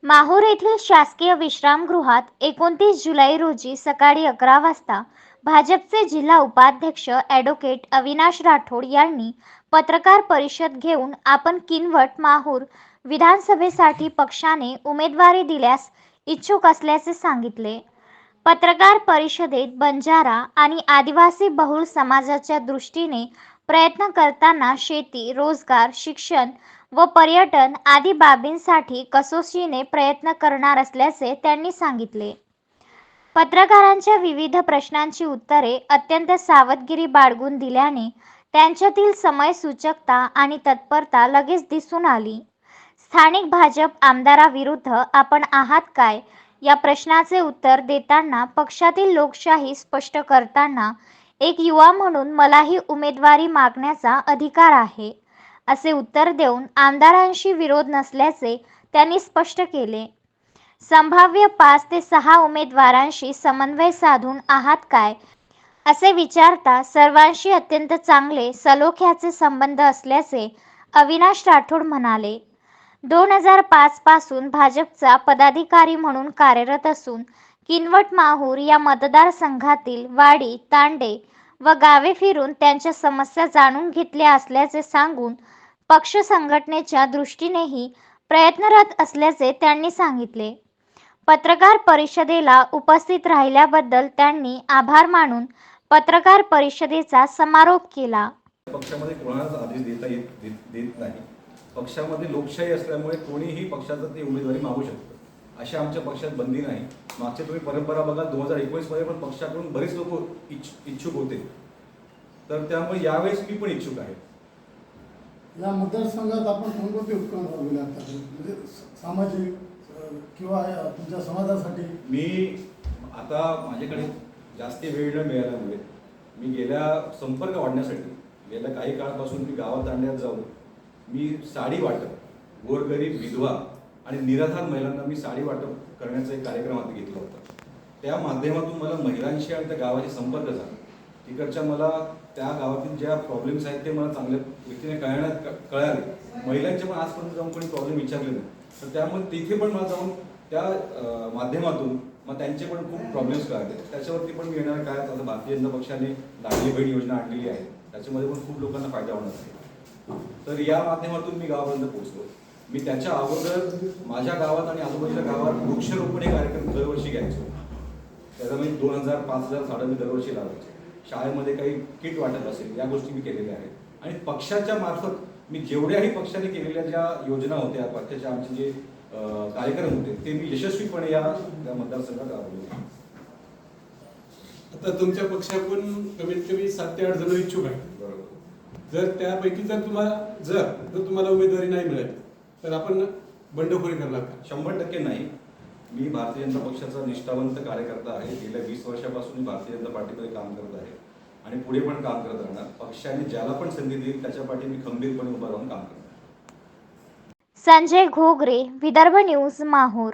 माहूर येथील शासकीय विश्रामगृहात 29 जुलै रोजी सकाळी 11 वाजता भाजपचे जिल्हा उपाध्यक्ष ॲडव्होकेट अविनाश राठोड यांनी पत्रकार परिषद घेऊन आपण किनवट माहूर विधानसभेसाठी पक्षाने उमेदवारी दिल्यास इच्छुक असल्याचे सांगितले. पत्रकार परिषदेत बंजारा आणि आदिवासी बहुल समाजाच्या दृष्टीने प्रयत्न करताना शेती, रोजगार, शिक्षण व पर्यटन आदी बाबींसाठी कसोशीने प्रयत्न करणार असल्याचे त्यांनी सांगितले. पत्रकारांच्या विविध प्रश्नांची उत्तरे अत्यंत सावधगिरी बाळगून दिल्याने त्यांच्यातील समयसूचकता आणि तत्परता लगेच दिसून आली. स्थानिक भाजप आमदाराविरुद्ध आपण आहात काय या प्रश्नाचे उत्तर देताना पक्षातील लोकशाही स्पष्ट करताना एक युवा म्हणून मलाही उमेदवारी मागण्याचा अधिकार आहे असे उत्तर देऊन आमदारांशी विरोध नसल्याचे त्यांनी स्पष्ट केले. संभाव्य 5 ते 6 उमेदवारांशी समन्वय साधून आहात काय असे विचारता सर्वांशी अत्यंत चांगले सलोख्याचे संबंध असल्याचे अविनाश राठोड म्हणाले. 2005 पासून भाजपचा पदाधिकारी म्हणून कार्यरत असून किनवट माहूर या मतदारसंघातील वाडी, तांडे व गावे फिरून त्यांच्या समस्या जाणून घेतल्या असल्याचे सांगून पक्ष संघटनेच्या दृष्टीनेही प्रयत्नरत असल्याचे त्यांनी सांगितले. पत्रकार परिषदेला उपस्थित राहिल्याबद्दल त्यांनी आभार मानून पत्रकार परिषदेचा समारोप केला. पक्षामध्ये कोणालाच आदेश देत नाही. पक्षामध्ये लोकशाही असल्यामुळे कोणीही पक्षाचं ती उमेदवारी मागू शकतं. अशा आमच्या पक्षात बंदी नाही. मागच्या तुम्ही परंपरा बघा 2019 मध्ये पण पक्षाकडून बरेच लोक इच्छुक होते. तर त्यामुळे यावेळेस मी पण इच्छुक आहे. या मतदारसंघात आपण कोणकोणते उपक्रम राबवले असतात म्हणजे सामाजिक किंवा तुमच्या समाजासाठी? मी आता माझ्याकडे जास्त वेळ न मिळाल्यामुळे मी संपर्क वाढण्यासाठी गेल्या काही काळापासून मी गावात आणण्यात जाऊन मी साडी वाटप, गोरगरीब, विधवा आणि निराधार महिलांना मी साडी वाटप करण्याचा एक कार्यक्रम हाती घेतला होता. त्या माध्यमातून मला महिलांशी आणि त्या गावाशी संपर्क झाला. तिकडच्या मला त्या गावातील ज्या प्रॉब्लेम्स आहेत ते मला चांगल्या रीतीने कळाले. महिलांचे पण आजपर्यंत जाऊन कोणी प्रॉब्लेम विचारले नाही. तर त्यामुळे तिथे पण मला जाऊन त्या माध्यमातून मग त्यांचे पण खूप प्रॉब्लेम्स कळाले. त्याच्यावरती पण मी येणाऱ्या काळात आता भारतीय जनता पक्षाने लाडली बहीण योजना आणलेली आहे. त्याच्यामध्ये पण खूप लोकांना फायदा होणार आहे. तर या माध्यमातून मी गावापर्यंत पोहोचलो. मी त्याच्या अगोदर माझ्या गावात आणि आजूबाजूच्या गावात वृक्षारोपण हे कार्यक्रम दरवर्षी घ्यायचो. त्याच्यामध्ये 2000-5000 झाडं मी दरवर्षी लावायचे. शाळेमध्ये काही किट वाटत असेल या गोष्टी मी केलेल्या आहेत. आणि पक्षाच्या मार्फत मी जेवढ्याही पक्षाने केलेल्या ज्या योजना होत्या, पक्षाचे आमचे जे कार्यक्रम होते ते मी यशस्वीपणे या मतदारसंघात राबवले. आता तुमच्या पक्षाकडून कमीत कमी 7 ते 8 जण इच्छुक आहेत. बरोबर. जर त्यापैकी जर तुम्हाला उमेदवारी नाही मिळाली तर आपण बंडखोरी करणार का? 100% नाही. मी भारतीय जनता पक्षाचा निष्ठावंत कार्यकर्ता आहे. गेल्या 20 वर्षापासून मी भारतीय जनता पार्टीमध्ये काम करत आहे आणि पुढे पण काम करत राहणार. पक्षाने ज्याला पण संधी देईल त्याच्या पाठी मी खंबीरपणे उभा राहून काम करणार. संजय घोगरे, विदर्भ न्यूज, माहूर.